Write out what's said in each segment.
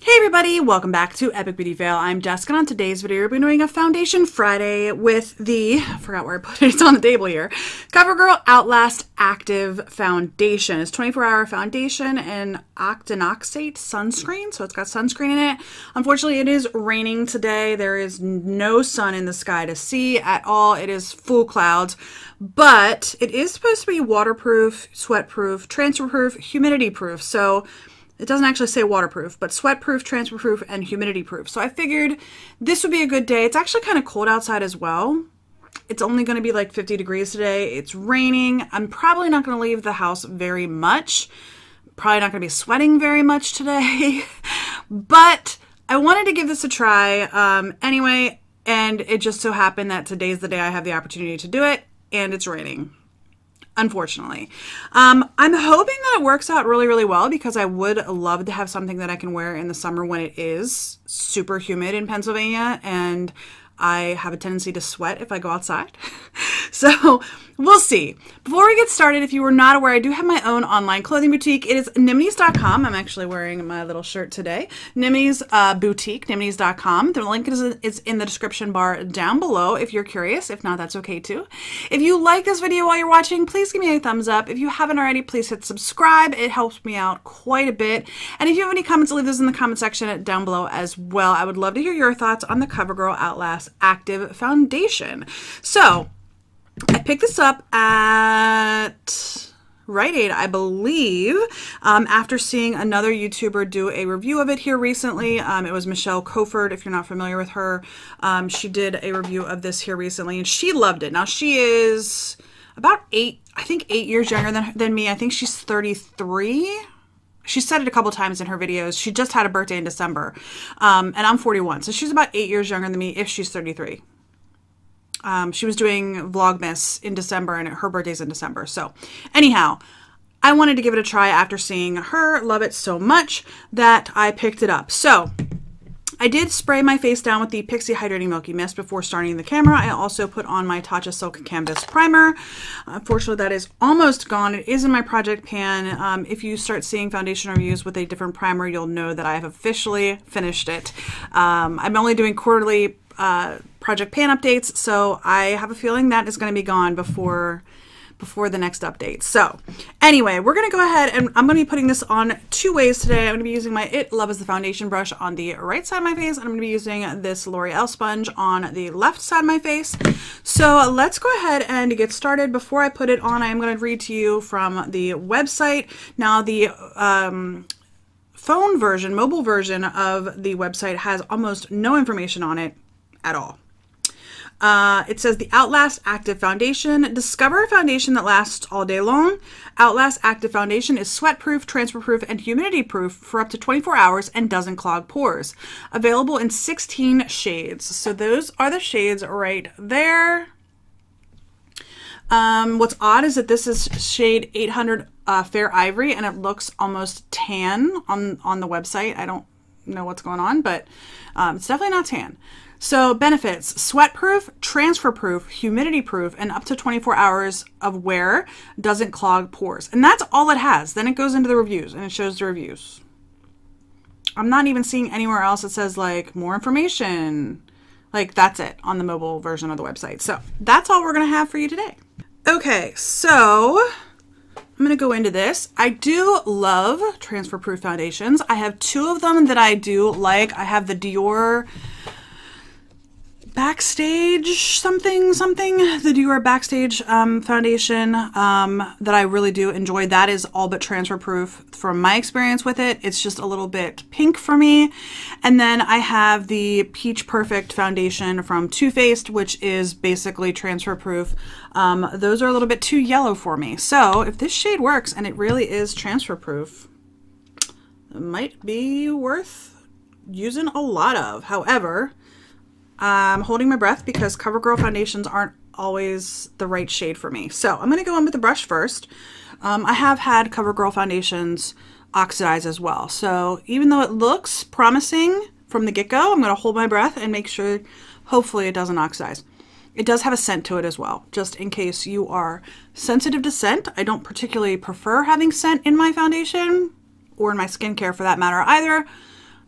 Hey everybody, welcome back to Epic Beauty Fail. I'm Jessica, and on today's video we're doing a Foundation Friday with the, I forgot where I put it, it's on the table here, CoverGirl Outlast Active Foundation. It's 24-hour foundation and octinoxate sunscreen, so it's got sunscreen in it. Unfortunately, it is raining today. There is no sun in the sky to see at all. It is full clouds, but it is supposed to be waterproof, sweat-proof, transfer-proof, humidity-proof, so it doesn't actually say waterproof, but sweat-proof, transfer-proof, and humidity-proof. So I figured this would be a good day. It's actually kind of cold outside as well. It's only going to be like 50 degrees today. It's raining. I'm probably not going to leave the house very much. Probably not going to be sweating very much today. But I wanted to give this a try anyway, and it just so happened that today's the day I have the opportunity to do it, and it's raining. Unfortunately. I'm hoping that it works out really, really well because I would love to have something that I can wear in the summer when it is super humid in Pennsylvania and I have a tendency to sweat if I go outside. So we'll see. Before we get started, if you were not aware, I do have my own online clothing boutique. It is Niminies.com. I'm actually wearing my little shirt today. Niminies boutique, Niminies.com. The link is in the description bar down below if you're curious. If not, that's okay too. If you like this video while you're watching, please give me a thumbs up. If you haven't already, please hit subscribe. It helps me out quite a bit. And if you have any comments, leave those in the comment section down below as well. I would love to hear your thoughts on the CoverGirl Outlast Active Foundation. So I picked this up at Rite Aid, I believe, after seeing another YouTuber do a review of it here recently. It was Michelle Coford, if you're not familiar with her. She did a review of this here recently, and she loved it. Now, she is about 8 years younger than me. I think she's 33. She said it a couple times in her videos. She just had a birthday in December, and I'm 41, so she's about 8 years younger than me if she's 33. She was doing Vlogmas in December, and her birthday's in December. So anyhow, I wanted to give it a try after seeing her love it so much that I picked it up. So I did spray my face down with the Pixie Hydrating Milky Mist before starting the camera. I also put on my Tatcha Silk Canvas Primer. Unfortunately, that is almost gone. It is in my project pan. If you start seeing foundation reviews with a different primer, you'll know that I have officially finished it. I'm only doing quarterly project pan updates, so I have a feeling that is going to be gone before the next update. So anyway, we're going to go ahead and I'm going to be putting this on 2 ways today. I'm going to be using my It Love is the foundation brush on the right side of my face, and I'm going to be using this L'Oreal sponge on the left side of my face. So let's go ahead and get started. Before I put it on, I am going to read to you from the website. Now, the phone version, mobile version of the website has almost no information on it at all. It says the Outlast Active Foundation. Discover a foundation that lasts all day long. Outlast Active Foundation is sweat-proof, transfer-proof, and humidity-proof for up to 24 hours and doesn't clog pores. Available in 16 shades. So those are the shades right there. What's odd is that this is shade 800 Fair Ivory, and it looks almost tan on the website. I don't know what's going on, but it's definitely not tan. So benefits: sweat-proof, transfer-proof, humidity-proof, and up to 24 hours of wear, doesn't clog pores. And that's all it has. Then it goes into the reviews, and it shows the reviews. I'm not even seeing anywhere else that says, like, more information. Like, that's it on the mobile version of the website. So that's all we're going to have for you today. Okay, so I'm going to go into this. I do love transfer-proof foundations. I have 2 of them that I do like. I have the Dior Backstage the Dior Backstage foundation that I really do enjoy. That is all but transfer proof from my experience with it. It's just a little bit pink for me. And then I have the Peach Perfect foundation from Too Faced, which is basically transfer proof. Those are a little bit too yellow for me. So if this shade works and it really is transfer proof, it might be worth using a lot of. However, I'm holding my breath because CoverGirl foundations aren't always the right shade for me. So I'm going to go in with the brush first. I have had CoverGirl foundations oxidize as well. So even though it looks promising from the get-go, I'm going to hold my breath and make sure, hopefully, it doesn't oxidize. It does have a scent to it as well, just in case you are sensitive to scent. I don't particularly prefer having scent in my foundation, or in my skincare for that matter either.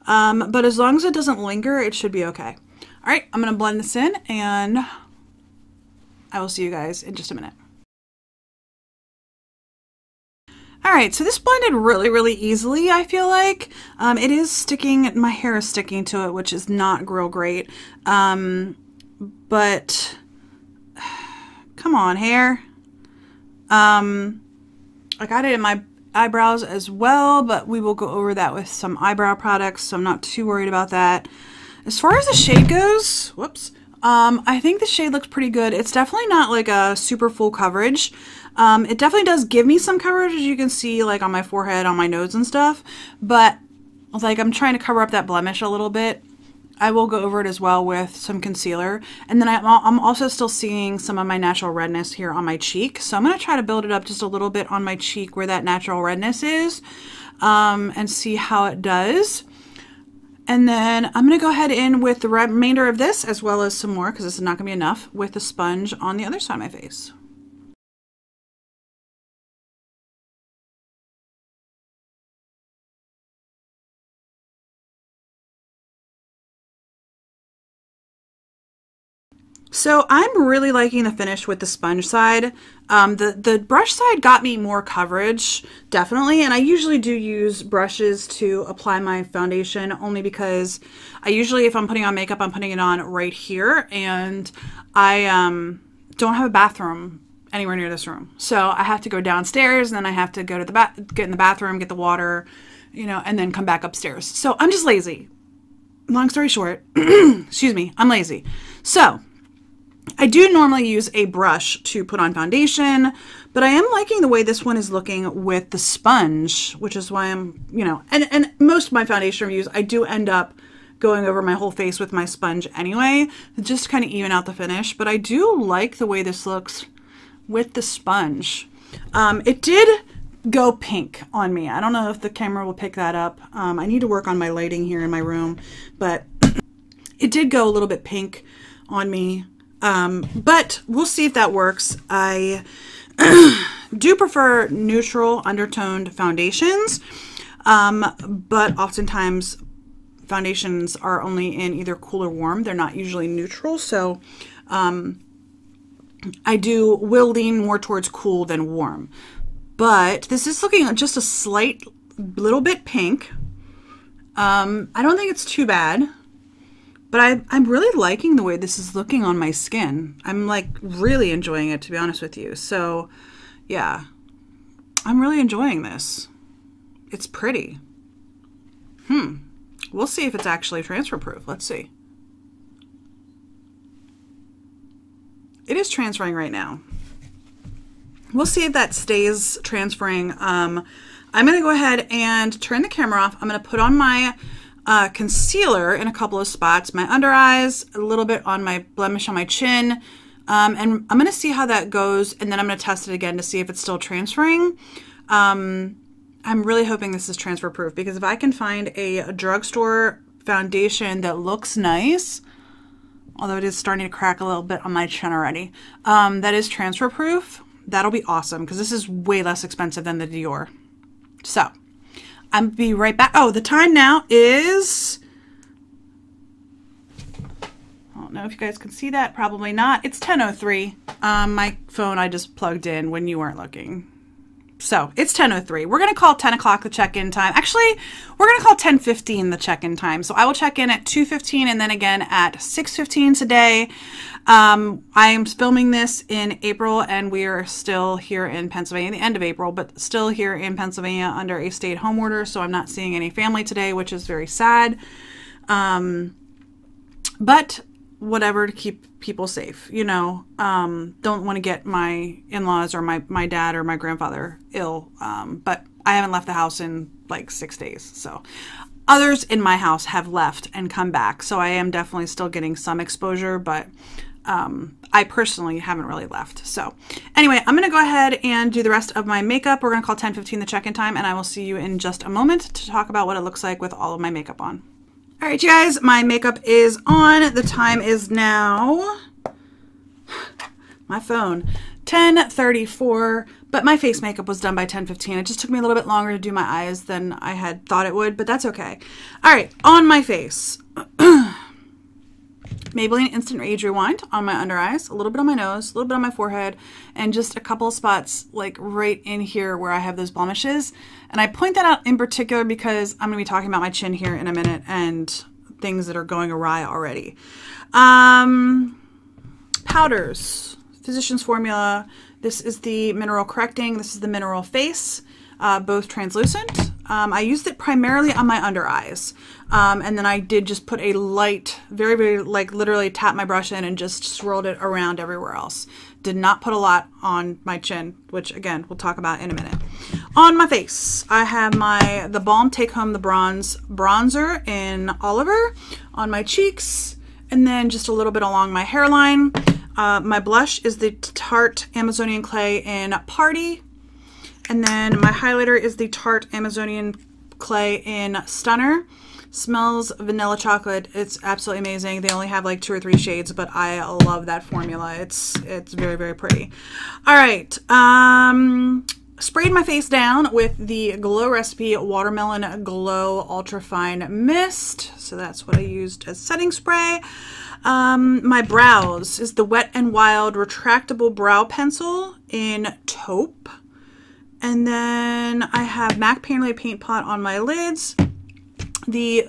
But as long as it doesn't linger, it should be okay. All right, I'm gonna blend this in and I will see you guys in just a minute. All right, so this blended really, really easily, I feel like. It is sticking, my hair is sticking to it, which is not real great. But come on, hair. I got it in my eyebrows as well, but we will go over that with some eyebrow products, so I'm not too worried about that. As far as the shade goes, whoops, I think the shade looks pretty good. It's definitely not like a super full coverage. It definitely does give me some coverage, as you can see, like on my forehead, on my nose and stuff, but like I'm trying to cover up that blemish a little bit. I will go over it as well with some concealer. And then I'm also still seeing some of my natural redness here on my cheek. So I'm going to try to build it up just a little bit on my cheek where that natural redness is, and see how it does. And then I'm going to go ahead in with the remainder of this, as well as some more, because this is not going to be enough, with the sponge on the other side of my face. So I'm really liking the finish with the sponge side. The brush side got me more coverage, definitely, and I usually do use brushes to apply my foundation only because I usually, if I'm putting on makeup, I'm putting it on right here, and I don't have a bathroom anywhere near this room. So I have to go downstairs, and then I have to go to the get in the bathroom, get the water, you know, and then come back upstairs. So I'm just lazy. Long story short, excuse me, I'm lazy. So I do normally use a brush to put on foundation, but I am liking the way this one is looking with the sponge, which is why I'm, you know, and most of my foundation reviews, I do end up going over my whole face with my sponge anyway, just to kind of even out the finish. But I do like the way this looks with the sponge. It did go pink on me. I don't know if the camera will pick that up. I need to work on my lighting here in my room, but it did go a little bit pink on me. But we'll see if that works. I do prefer neutral undertoned foundations, but oftentimes foundations are only in either cool or warm. They're not usually neutral, so I will lean more towards cool than warm. But this is looking just a slight little bit pink. I don't think it's too bad. But I'm really liking the way this is looking on my skin. I'm like really enjoying it, to be honest with you. So yeah, I'm really enjoying this. It's pretty. We'll see if it's actually transfer proof. Let's see. It is transferring right now. We'll see if that stays transferring. I'm going to go ahead and turn the camera off. I'm going to put on my concealer in a couple of spots, my under eyes, a little bit on my blemish on my chin, and I'm going to see how that goes, and then I'm going to test it again to see if it's still transferring. I'm really hoping this is transfer proof, because if I can find a drugstore foundation that looks nice, although it is starting to crack a little bit on my chin already, that is transfer proof, that'll be awesome, because this is way less expensive than the Dior. So I'll be right back. Oh, the time now is, I don't know if you guys can see that. Probably not. It's 10:03. My phone I just plugged in when you weren't looking. So it's 10:03. We're going to call 10 o'clock the check-in time. Actually, we're going to call 10:15 the check-in time. So I will check in at 2:15 and then again at 6:15 today. I am filming this in April, and we are still here in Pennsylvania, the end of April, but still here in Pennsylvania under a stay-at-home order. So I'm not seeing any family today, which is very sad. But whatever, to keep people safe, you know. Don't want to get my in-laws or my dad or my grandfather ill. But I haven't left the house in like 6 days. So others in my house have left and come back. So I am definitely still getting some exposure, but I personally haven't really left. So anyway, I'm going to go ahead and do the rest of my makeup. We're going to call 10:15 the check-in time, and I will see you in just a moment to talk about what it looks like with all of my makeup on. All right, you guys, my makeup is on. The time is now, my phone, 10:34. But my face makeup was done by 10:15. It just took me a little bit longer to do my eyes than I had thought it would, but that's okay. All right, on my face. Maybelline Instant Age Rewind on my under eyes, a little bit on my nose, a little bit on my forehead, and just a couple of spots like right in here where I have those blemishes. And I point that out in particular because I'm going to be talking about my chin here in a minute and things that are going awry already. Powders, Physicians Formula. This is the Mineral Correcting. This is the Mineral Face, both translucent. I used it primarily on my under eyes. And then I did just put a light, very, very, like literally tap my brush in and just swirled it around everywhere else. Did not put a lot on my chin, which again, we'll talk about in a minute. On my face, I have the Balm Take Home the Bronze Bronzer in Oliver on my cheeks, and then just a little bit along my hairline. My blush is the Tarte Amazonian Clay in Party. And then my highlighter is the Tarte Amazonian Clay in Stunner. Smells vanilla chocolate. It's absolutely amazing. They only have like 2 or 3 shades, but I love that formula. It's very, very pretty. All right. Sprayed my face down with the Glow Recipe Watermelon Glow Ultra Fine Mist. So that's what I used as setting spray. My brows is the Wet n Wild Retractable Brow Pencil in Taupe. And then I have MAC Painterly Paint Pot on my lids. The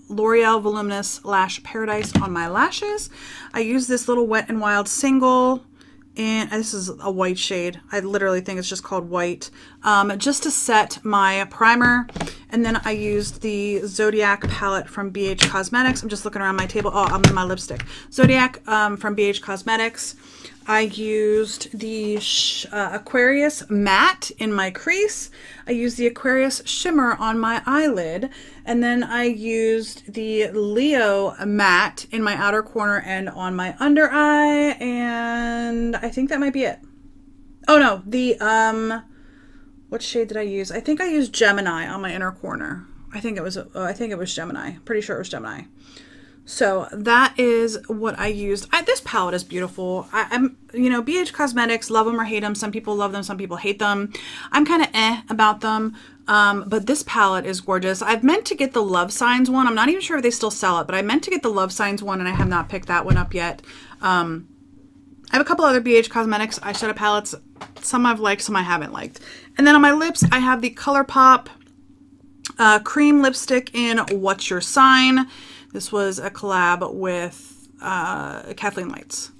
L'Oreal Voluminous Lash Paradise on my lashes. I use this little Wet n Wild single, and this is a white shade. I literally think it's just called white, just to set my primer. And then I used the Zodiac palette from BH Cosmetics. I'm just looking around my table. Oh, I'm in my lipstick. Zodiac from BH Cosmetics. I used the Aquarius Matte in my crease. I used the Aquarius Shimmer on my eyelid. And then I used the Leo Matte in my outer corner and on my under eye. And I think that might be it. Oh no, what shade did I use? I think I used Gemini on my inner corner. I think it was Gemini. Pretty sure it was Gemini. So that is what I used. This palette is beautiful. I'm, you know, BH Cosmetics, love them or hate them. Some people love them, some people hate them. I'm kind of about them. But this palette is gorgeous. I've meant to get the Love Signs one. I'm not even sure if they still sell it, but I meant to get the Love Signs one and I have not picked that one up yet. I have a couple other BH Cosmetics eyeshadow palettes. Some I've liked, some I haven't liked. And then on my lips, I have the ColourPop cream lipstick in What's Your Sign. This was a collab with Kathleen Lights.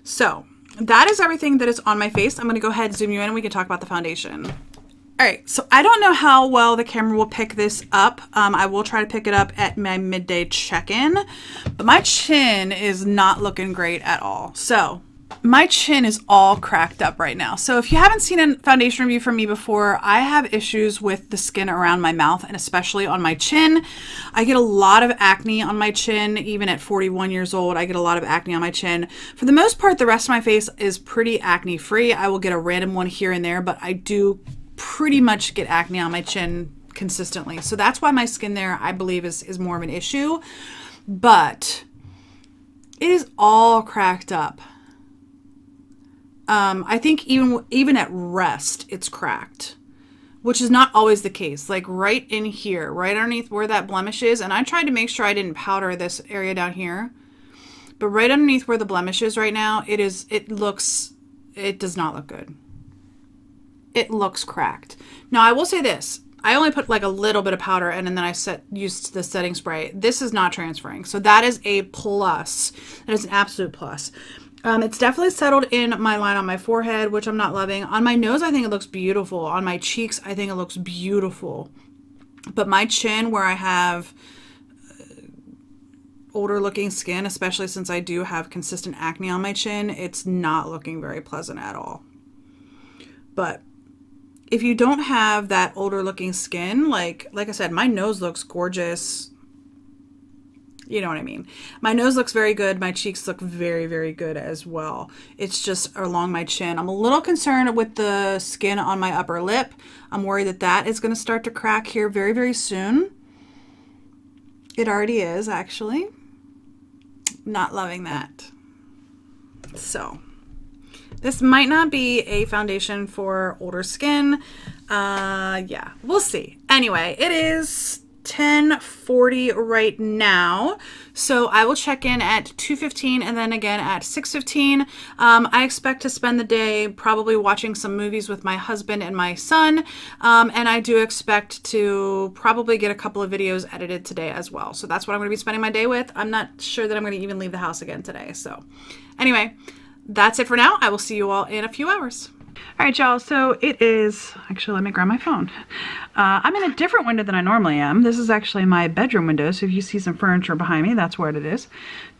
So that is everything that is on my face. I'm going to go ahead and zoom you in and we can talk about the foundation. All right, so I don't know how well the camera will pick this up. I will try to pick it up at my midday check-in, but my chin is not looking great at all. So my chin is all cracked up right now. So if you haven't seen a foundation review from me before, I have issues with the skin around my mouth and especially on my chin. I get a lot of acne on my chin. Even at 41 years old, I get a lot of acne on my chin. For the most part, the rest of my face is pretty acne free. I will get a random one here and there, but I do pretty much get acne on my chin consistently. So that's why my skin there, I believe, is more of an issue. But it is all cracked up. I think even at rest, it's cracked, which is not always the case. Like right in here, right underneath where that blemish is. And I tried to make sure I didn't powder this area down here, but right underneath where the blemish is right now, it does not look good. It looks cracked. Now I will say this, I only put like a little bit of powder in and then I used the setting spray. This is not transferring. So that is a plus. That is an absolute plus. It's definitely settled in my line on my forehead, which I'm not loving. On my nose, I think it looks beautiful. On my cheeks, I think it looks beautiful. But my chin, where I have older looking skin, especially since I do have consistent acne on my chin, it's not looking very pleasant at all. But if you don't have that older looking skin, like I said, my nose looks gorgeous. You know what I mean? My nose looks very good. My cheeks look very, very good as well. It's just along my chin. I'm a little concerned with the skin on my upper lip. I'm worried that that is going to start to crack here very, very soon. It already is, actually. Not loving that. So This might not be a foundation for older skin. Yeah, we'll see. Anyway, it is 10:40 right now, so I will check in at 2:15 and then again at 6:15. I expect to spend the day probably watching some movies with my husband and my son, and I do expect to probably get a couple of videos edited today as well. So that's what I'm going to be spending my day with. I'm not sure that I'm going to even leave the house again today. So anyway, that's it for now. I will see you all in a few hours. All right, y'all, so it is, actually, let me grab my phone. I'm in a different window than I normally am. This is actually my bedroom window, so if you see some furniture behind me, that's where it is.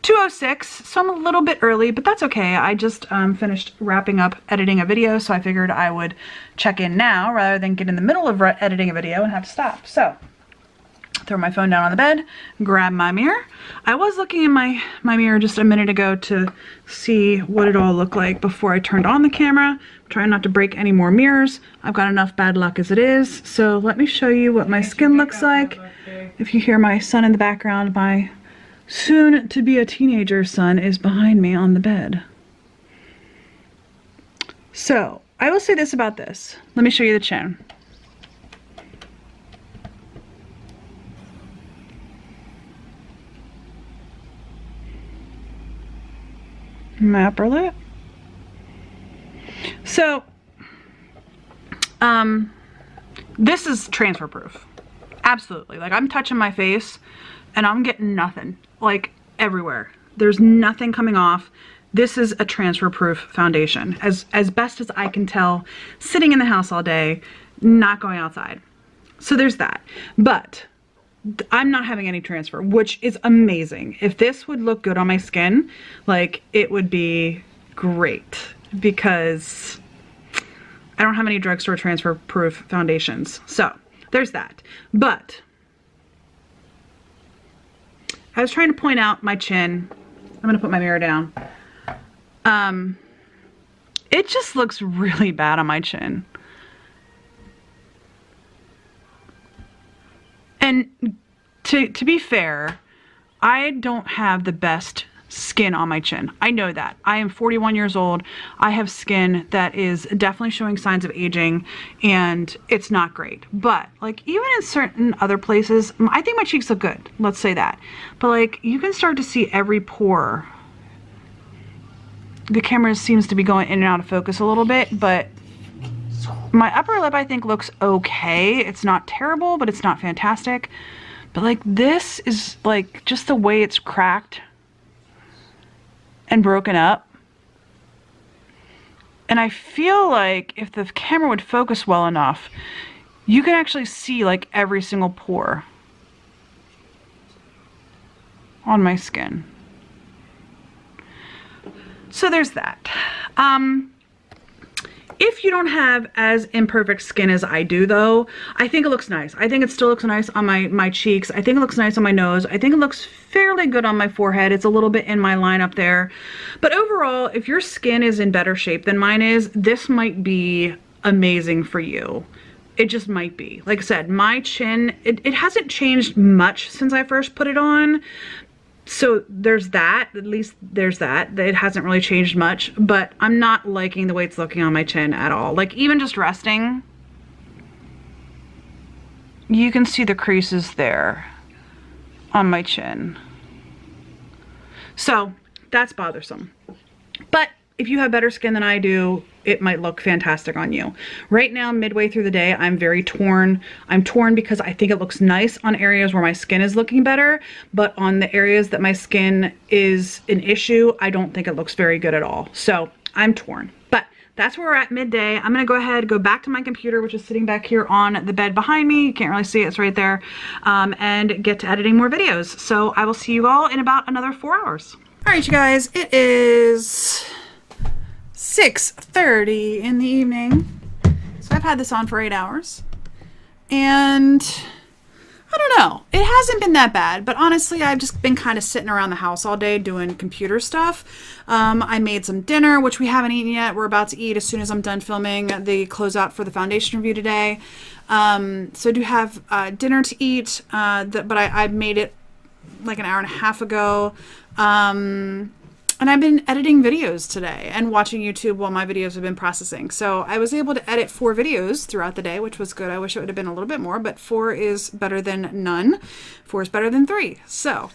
2:06, so I'm a little bit early, but that's okay. I just finished wrapping up editing a video, so I figured I would check in now rather than get in the middle of editing a video and have to stop. So, throw my phone down on the bed, grab my mirror. I was looking in my mirror just a minute ago to see what it all looked like before I turned on the camera. I'm trying not to break any more mirrors. I've got enough bad luck as it is. So let me show you what my skin looks like. If you hear my son in the background, my soon to be a teenager son is behind me on the bed. So I will say this about this. Let me show you the chin. My upper lip. So, this is transfer proof. Absolutely. Like, I'm touching my face and I'm getting nothing. Like, everywhere. There's nothing coming off. This is a transfer proof foundation. As best as I can tell, sitting in the house all day, not going outside. So there's that. But I'm not having any transfer, which is amazing. If this would look good on my skin, like, it would be great, because I don't have any drugstore transfer proof foundations. So there's that. But I was trying to point out my chin. I'm gonna put my mirror down. It just looks really bad on my chin. And to be fair, I don't have the best skin on my chin. I know that. I am 41 years old. I have skin that is definitely showing signs of aging, and it's not great. But like, even in certain other places, I think my cheeks look good. Let's say that. But like, you can start to see every pore. The camera seems to be going in and out of focus a little bit, but my upper lip, I think, looks okay. It's not terrible, but it's not fantastic. But like, this is like just the way it's cracked and broken up. And I feel like if the camera would focus well enough, you can actually see like every single pore on my skin. So there's that. If you don't have as imperfect skin as I do, though, I think it looks nice. I think it still looks nice on my cheeks. I think it looks nice on my nose. I think it looks fairly good on my forehead. It's a little bit in my line up there. But overall, if your skin is in better shape than mine is, this might be amazing for you. It just might be. Like I said, my chin, it hasn't changed much since I first put it on. So there's that, at least there's that. It hasn't really changed much, but I'm not liking the way it's looking on my chin at all. Like, even just resting, you can see the creases there on my chin. So that's bothersome. But if you have better skin than I do, it might look fantastic on you. Right now, midway through the day, I'm very torn. I'm torn because I think it looks nice on areas where my skin is looking better, but on the areas that my skin is an issue, I don't think it looks very good at all. So I'm torn. But that's where we're at midday. I'm gonna go ahead, go back to my computer, which is sitting back here on the bed behind me. You can't really see it, it's right there, and get to editing more videos. So I will see you all in about another 4 hours. All right, you guys, it is 6:30 in the evening. So I've had this on for 8 hours. And I don't know. It hasn't been that bad, but honestly, I've just been kind of sitting around the house all day doing computer stuff. I made some dinner, which we haven't eaten yet. We're about to eat as soon as I'm done filming the closeout for the foundation review today. So I do have dinner to eat, but I made it like an hour and a half ago. And I've been editing videos today and watching YouTube while my videos have been processing. So I was able to edit 4 videos throughout the day, which was good. I wish it would have been a little bit more, but 4 is better than none. 4 is better than 3. So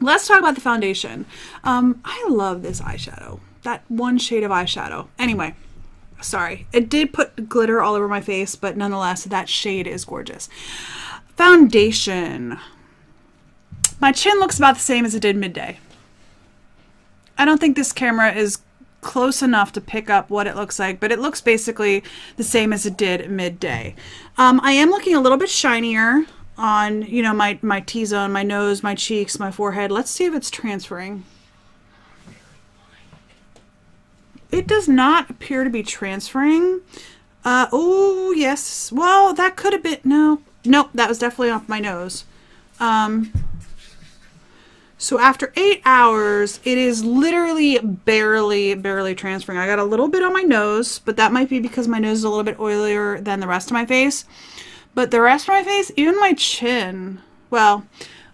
let's talk about the foundation. I love this eyeshadow, that one shade of eyeshadow. Anyway, sorry. It did put glitter all over my face, but nonetheless, that shade is gorgeous. Foundation. My chin looks about the same as it did midday. I don't think this camera is close enough to pick up what it looks like, but it looks basically the same as it did midday. I am looking a little bit shinier on, you know, my T-zone, my nose, my cheeks, my forehead. Let's see if it's transferring. It does not appear to be transferring. Oh, yes. Well, that could have been, no. Nope, that was definitely off my nose. So after 8 hours, it is literally barely transferring. I got a little bit on my nose, but that might be because my nose is a little bit oilier than the rest of my face. But the rest of my face, even my chin, well,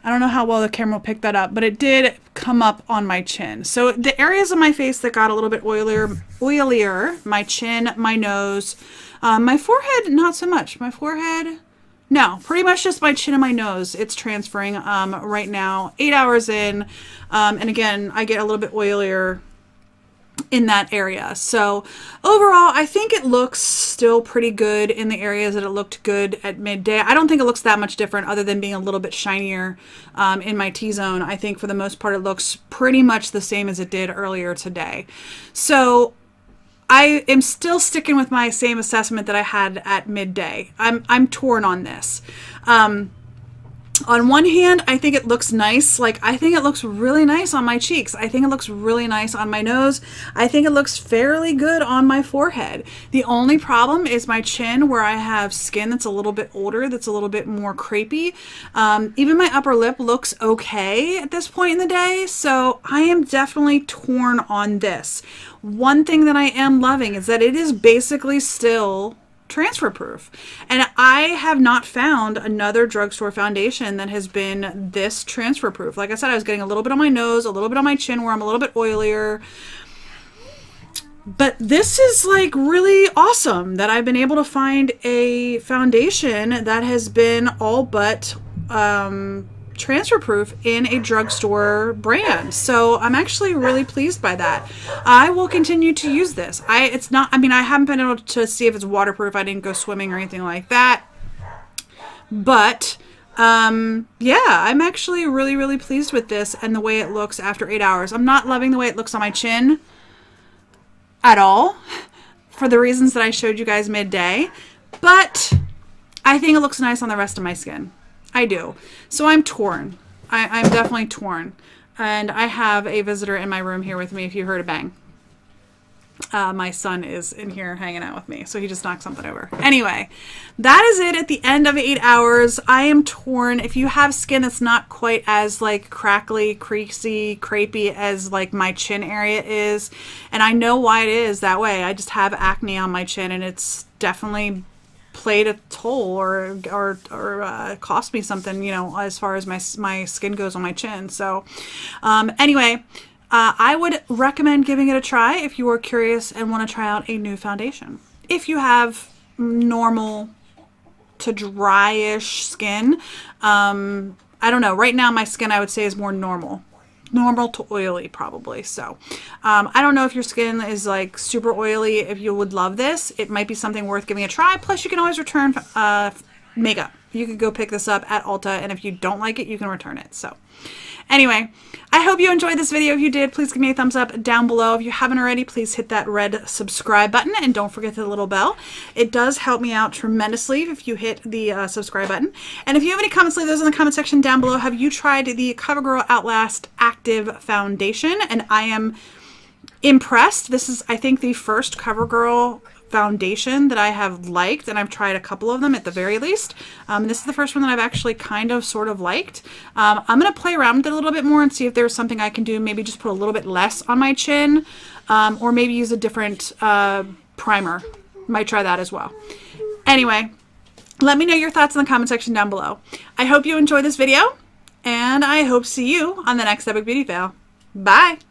I don't know how well the camera will pick that up, but it did come up on my chin. So the areas of my face that got a little bit oilier, my chin, my nose, my forehead, not so much. My forehead, no, pretty much just my chin and my nose. It's transferring right now, 8 hours in. And again, I get a little bit oilier in that area. So overall, I think it looks still pretty good in the areas that it looked good at midday. I don't think it looks that much different other than being a little bit shinier in my T-zone. I think for the most part, it looks pretty much the same as it did earlier today. So I am still sticking with my same assessment that I had at midday. I'm torn on this. On one hand, I think it looks nice. Like, I think it looks really nice on my cheeks. I think it looks really nice on my nose. I think it looks fairly good on my forehead. The only problem is my chin, where I have skin that's a little bit older, that's a little bit more crepey. Even my upper lip looks okay at this point in the day. So I am definitely torn on this. One thing that I am loving is that it is basically still transfer proof, and I have not found another drugstore foundation that has been this transfer proof. Like I said, I was getting a little bit on my nose, a little bit on my chin where I'm a little bit oilier, but this is like really awesome that I've been able to find a foundation that has been all but transfer proof in a drugstore brand. So I'm actually really pleased by that. I will continue to use this. I haven't been able to see if it's waterproof. I didn't go swimming or anything like that. But yeah, I'm actually really pleased with this and the way it looks after 8 hours. I'm not loving the way it looks on my chin at all, for the reasons that I showed you guys midday, but I think it looks nice on the rest of my skin. I do. So I'm torn. I'm definitely torn. And I have a visitor in my room here with me if you heard a bang. My son is in here hanging out with me, so he just knocked something over. Anyway, that is it at the end of 8 hours. I am torn. If you have skin that's not quite as like crackly, creasy, crepey as like my chin area is, and I know why it is that way. I just have acne on my chin, and it's definitely played a toll or cost me something, you know, as far as my skin goes on my chin. So anyway, I would recommend giving it a try if you are curious and want to try out a new foundation. If you have normal to dryish skin, I don't know, right now my skin I would say is more normal to oily probably. So I don't know if your skin is like super oily, if you would love this. It might be something worth giving a try. Plus you can always return makeup. You could go pick this up at Ulta, and if you don't like it, you can return it. So anyway, I hope you enjoyed this video. If you did, please give me a thumbs up down below. If you haven't already, please hit that red subscribe button, and don't forget the little bell. It does help me out tremendously if you hit the subscribe button. And if you have any comments, leave those in the comment section down below. Have you tried the CoverGirl Outlast Active Foundation? And I am impressed. This is, I think, the first CoverGirl foundation that I have liked, and I've tried a couple of them at the very least. This is the first one that I've actually kind of sort of liked. I'm going to play around with it a little bit more and see if there's something I can do. Maybe just put a little bit less on my chin, or maybe use a different primer. Might try that as well. Anyway, let me know your thoughts in the comment section down below. I hope you enjoyed this video, and I hope to see you on the next Epic Beauty Fail. Bye!